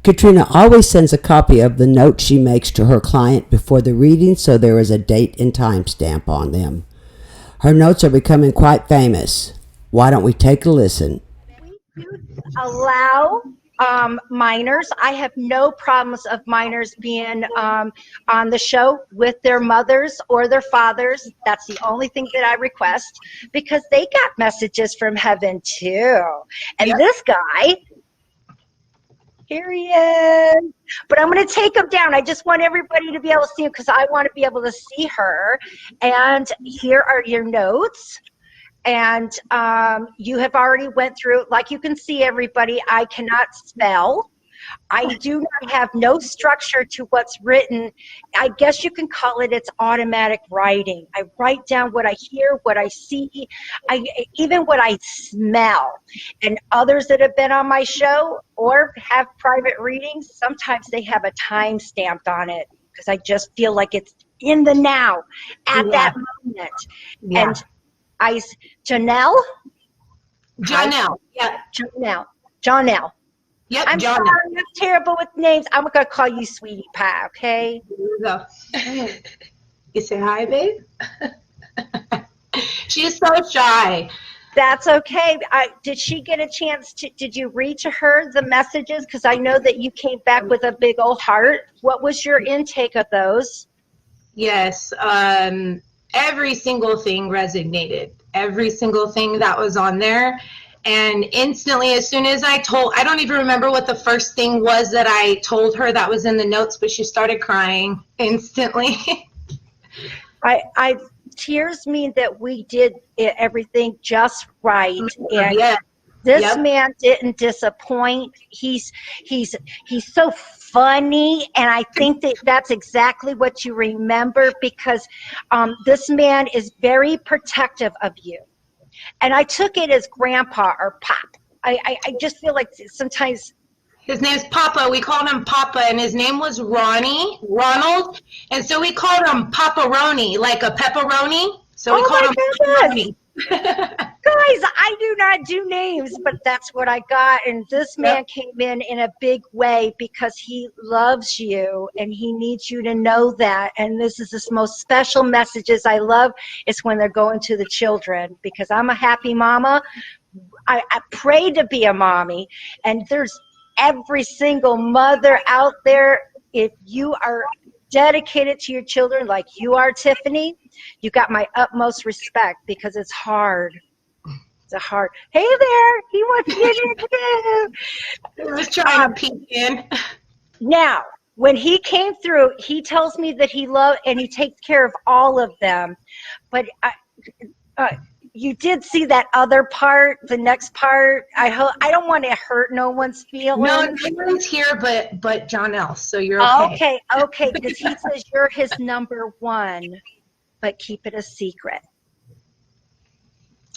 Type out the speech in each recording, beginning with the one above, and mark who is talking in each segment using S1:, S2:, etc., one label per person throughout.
S1: Katrina always sends a copy of the notes she makes to her client before the reading, so there is a date and time stamp on them. Her notes are becoming quite famous. Why don't we take a listen?
S2: We do allow minors. I have no problems of minors being on the show with their mothers or their fathers. That's the only thing that I request, because they got messages from heaven too. And
S3: Yep.
S2: this guy, here he is. But I'm going to take him down. I just want everybody to be able to see him because I want to be able to see her. And here are your notes. And you have already went through, like you can see, everybody, I cannot spell. I do not have no structure to what's written. I guess you can call it, it's automatic writing. I write down what I hear, what I see, even what I smell. And others that have been on my show or have private readings, sometimes they have a time stamped on it because I just feel like it's in the now at that moment.
S3: Yeah.
S2: And Janelle?
S3: Janelle. Yeah.
S2: Janelle.
S3: Yep.
S2: I'm
S3: Janelle.
S2: sorry, I'm terrible with names. I'm going to call you Sweetie Pie, okay?
S3: There you go. You say hi, babe? She's so shy.
S2: That's okay. Did she get a chance to, did you read to her the messages? Because I know that you came back with a big old heart. What was your intake of those?
S3: Yes. Every single thing resonated. Every single thing that was on there. And instantly, as soon as I don't even remember what the first thing was that I told her that was in the notes, but she started crying instantly.
S2: Tears mean that we did everything just right. And
S3: Yeah.
S2: this man didn't disappoint. He's so funny, and I think that that's exactly what you remember, because this man is very protective of you. And I took it as grandpa or pop. I just feel like sometimes.
S3: His name's Papa. We called him Papa, and his name was Ronald, and so we called him Pepperoni, like a pepperoni. So we called him Pepperoni.
S2: Guys, I do not do names, but that's what I got. And this man came in a big way because he loves you and he needs you to know that. And this is the most special messages I love is when they're going to the children, because I'm a happy mama. I pray to be a mommy, and there's every single mother out there. If you are dedicated to your children like you are, Tiffany, you got my utmost respect, because it's hard. It's a hard. Hey there, he wants to get in too.
S3: I was trying to peek in.
S2: Now, when he came through, he tells me that he loves and he takes care of all of them. But you did see that other part, the next part. I don't want to hurt no one's feelings.
S3: No one's here but John L. So you're okay.
S2: Okay, because he says you're his number one, but keep it a secret.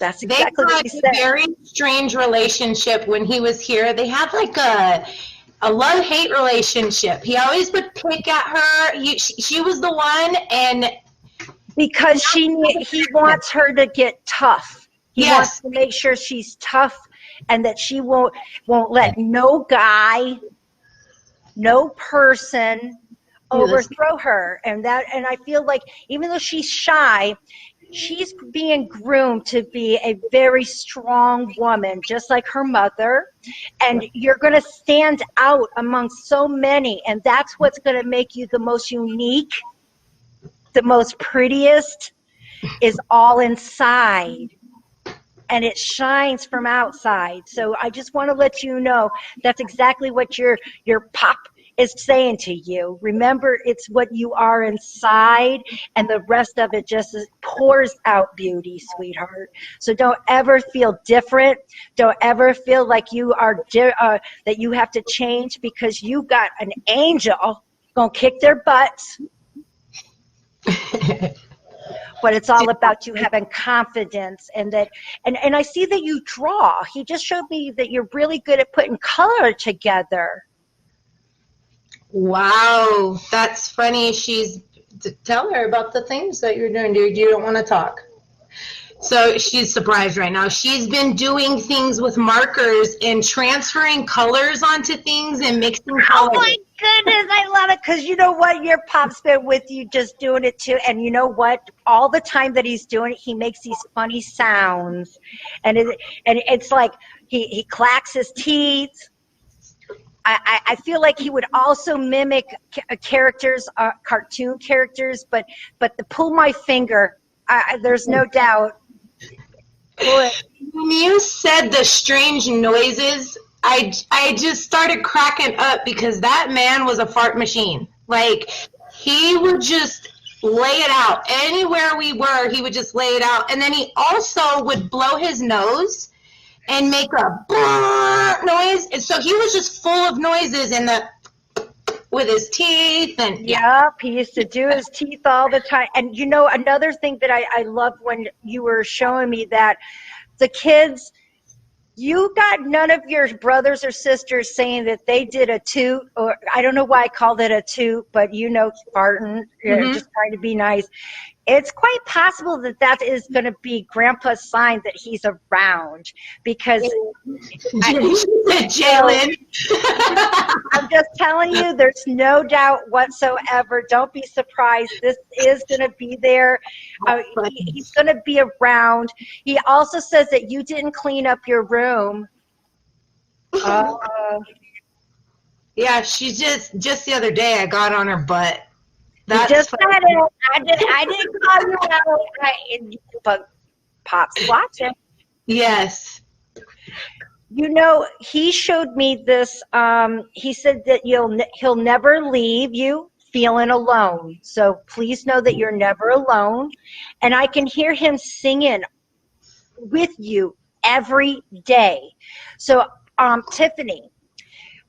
S2: That's exactly what he said.
S3: They had a very strange relationship when he was here. They had like a love-hate relationship. He always would pick at her. She was the one, and
S2: because he wants her to get tough. He wants to make sure she's tough, and that she won't let no guy, no person overthrow her. And I feel like even though she's shy, she's being groomed to be a very strong woman, just like her mother. And you're going to stand out among so many, and that's what's going to make you the most unique. The most prettiest is all inside, and it shines from outside. So I just want to let you know that's exactly what your pop is saying to you. Remember, it's what you are inside, and the rest of it just pours out beauty, sweetheart. So don't ever feel different. Don't ever feel like you are that you have to change, because you got an angel gonna kick their butts. But it's all about you having confidence, and I see that you draw. He just showed me that you're really good at putting color together.
S3: Wow, that's funny. Tell her about the things that you're doing, dude. You don't want to talk. So she's surprised right now. She's been doing things with markers and transferring colors onto things and mixing colors.
S2: Oh my goodness, I love it, because you know what? Your pop's been with you just doing it too. And you know what? All the time that he's doing it, he makes these funny sounds. And it's like he clacks his teeth. I feel like he would also mimic characters, cartoon characters, but the pull my finger, there's no doubt.
S3: When you said the strange noises, I just started cracking up because that man was a fart machine. Like, he would just lay it out. Anywhere we were, he would just lay it out. And then he also would blow his nose and make a brrr noise. And so he was just full of noises with his teeth. And
S2: Yep, he used to do his teeth all the time. And you know, another thing that I loved when you were showing me that the kids, you got none of your brothers or sisters saying that they did a toot, or I don't know why I called it a toot, but you know, farting, just trying to be nice. It's quite possible that that is going to be Grandpa's sign that he's around, because
S3: Jalen.
S2: I'm just telling you, there's no doubt whatsoever. Don't be surprised. This is going to be there. He's going to be around. He also says that you didn't clean up your room.
S3: Yeah, she's just the other day I got on her butt.
S2: That's just said it. I didn't call you out, but Pop's watching.
S3: Yes.
S2: You know, he showed me this. He said that he'll never leave you feeling alone. So please know that you're never alone. And I can hear him singing with you every day. So, Tiffany,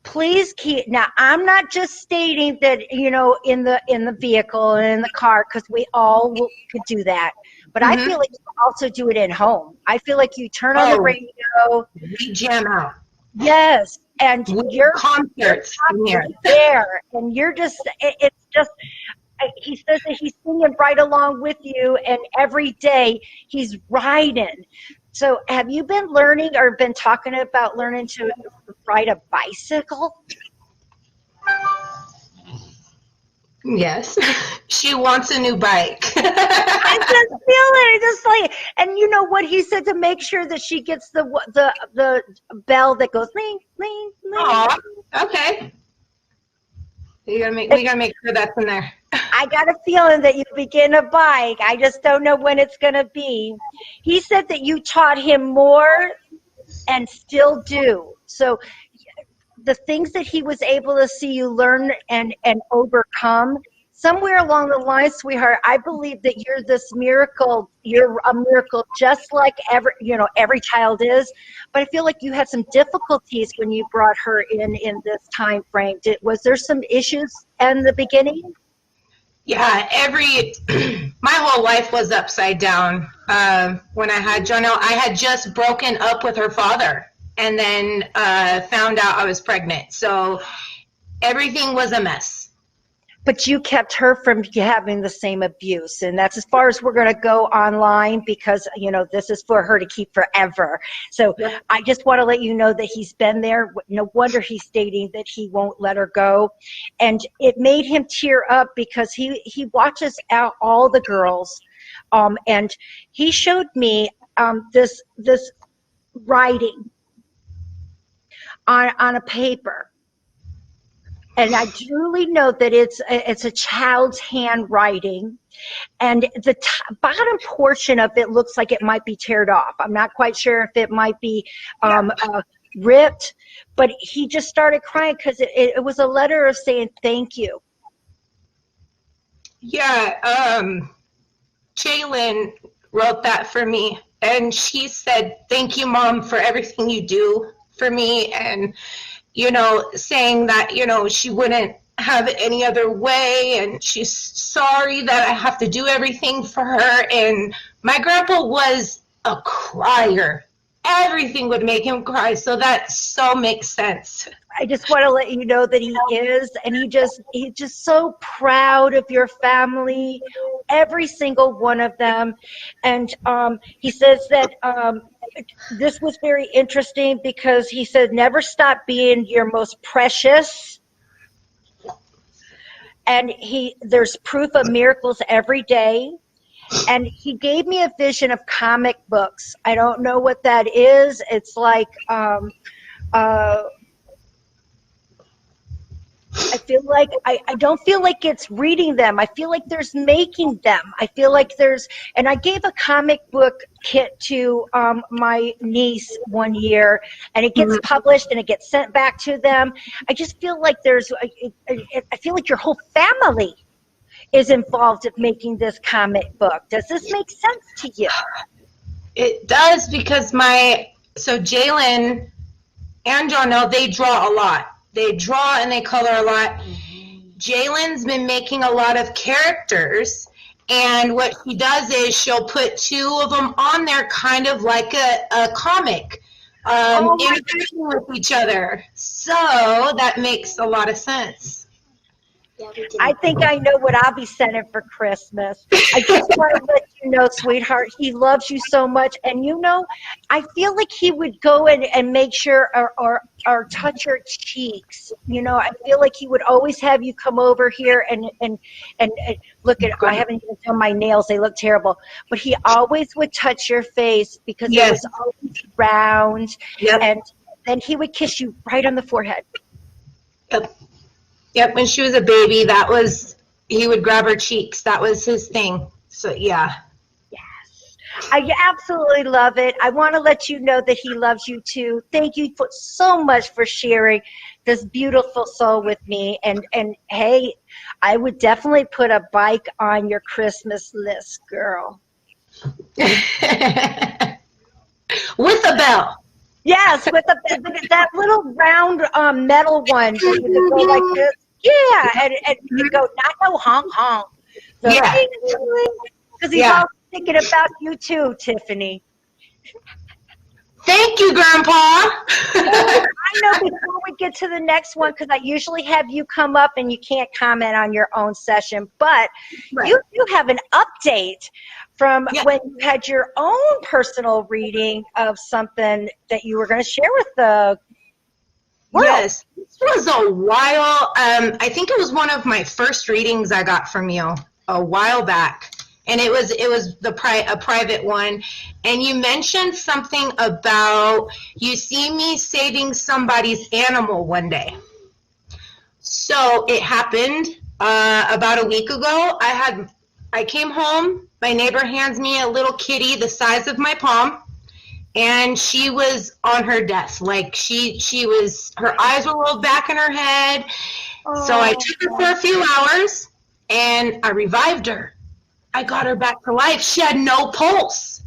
S2: please keep. Now, I'm not just stating that, you know, in the vehicle and in the car, because we all could do that. But I feel like you also do it at home. I feel like you turn on the radio.
S3: We jam out.
S2: Yes, and your
S3: concerts
S2: here there, and you're just. It's just. He says that he's singing right along with you, and every day he's riding. So have you been learning or been talking about learning to ride a bicycle?
S3: Yes. She wants a new bike.
S2: I just feel it. Just like, and you know what he said, to make sure that she gets the bell that goes ling, ling, ling.
S3: Oh, okay. We gotta make sure that's in there.
S2: I got a feeling that you'll be getting a bike. I just don't know when it's going to be. He said that you taught him more and still do. So the things that he was able to see you learn and overcome, somewhere along the line, sweetheart, I believe that you're this miracle. You're a miracle, just like every child is. But I feel like you had some difficulties when you brought her in this time frame. Was there some issues in the beginning?
S3: Yeah, my whole life was upside down. When I had Jono, I had just broken up with her father and then found out I was pregnant. So everything was a mess.
S2: But you kept her from having the same abuse. And that's as far as we're going to go online, because, you know, this is for her to keep forever. So yeah. I just want to let you know that he's been there. No wonder he's stating that he won't let her go. And it made him tear up because he watches out all the girls. And he showed me this writing on a paper. And I truly know that it's a child's handwriting, and the bottom portion of it looks like it might be teared off. I'm not quite sure if it might be ripped, but he just started crying because it was a letter of saying thank you.
S3: Yeah, Jalen wrote that for me, and she said, "Thank you, Mom, for everything you do for me," and you know, saying that, you know, she wouldn't have it any other way, and she's sorry that I have to do everything for her. And my grandpa was a crier everything would make him cry. So that so makes sense.
S2: I just want to let you know that he is, and he's just so proud of your family, every single one of them. And he says that this was very interesting because he said, never stop being your most precious. And there's proof of miracles every day. And he gave me a vision of comic books. I don't know what that is. It's like I feel like I don't feel like it's reading them. I feel like there's making them. I feel like and I gave a comic book kit to my niece one year, and it gets published and it gets sent back to them. I just feel like I feel like your whole family is involved in making this comic book. Does this make sense to you?
S3: It does, because Jalen and Jonelle, they draw a lot. They draw and they color a lot. Jalen's been making a lot of characters, and what she does is she'll put two of them on there, kind of like a comic, interacting with each other. So that makes a lot of sense.
S2: I think I know what I'll be sending for Christmas. I just want to let you know, sweetheart, he loves you so much. And I feel like he would go and make sure or touch your cheeks. I feel like he would always have you come over here and look at, I haven't even done my nails. They look terrible. But he always would touch your face because it was always round.
S3: Yep.
S2: And then he would kiss you right on the forehead.
S3: Yep, when she was a baby, he would grab her cheeks. That was his thing. So, yeah.
S2: Yes. I absolutely love it. I want to let you know that he loves you too. Thank you so much for sharing this beautiful soul with me. And hey, I would definitely put a bike on your Christmas list, girl.
S3: With a bell.
S2: Yes, with that little round metal one that you can go like this. Yeah, and you go, not no honk honk. So,
S3: yeah.
S2: Because he's always thinking about you too, Tiffany.
S3: Thank you, Grandpa.
S2: I know before we get to the next one, because I usually have you come up and you can't comment on your own session, but you have an update from when you had your own personal reading of something that you were going to share with the world. Yes,
S3: this was a while. I think it was one of my first readings I got from you a while back. And it was a private one, and you mentioned something about you see me saving somebody's animal one day. So it happened about a week ago. I came home. My neighbor hands me a little kitty the size of my palm, and she was on her death. Like she was, her eyes were rolled back in her head. Oh. So I took her for a few hours, and I revived her. I got her back to life. She had no pulse.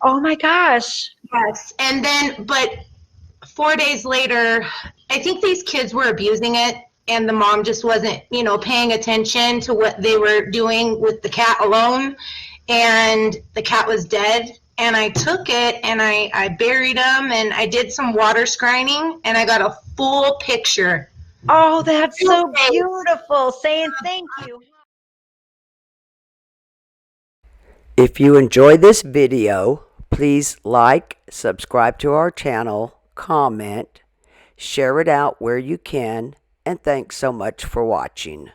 S2: Oh my gosh.
S3: Yes. And then, but 4 days later, I think these kids were abusing it, and the mom just wasn't, paying attention to what they were doing with the cat alone. And the cat was dead. And I took it and I buried him, and I did some water scrying, and I got a full picture.
S2: Oh, that's so beautiful. Saying thank you.
S1: If you enjoyed this video, please like, subscribe to our channel, comment, share it out where you can, and thanks so much for watching.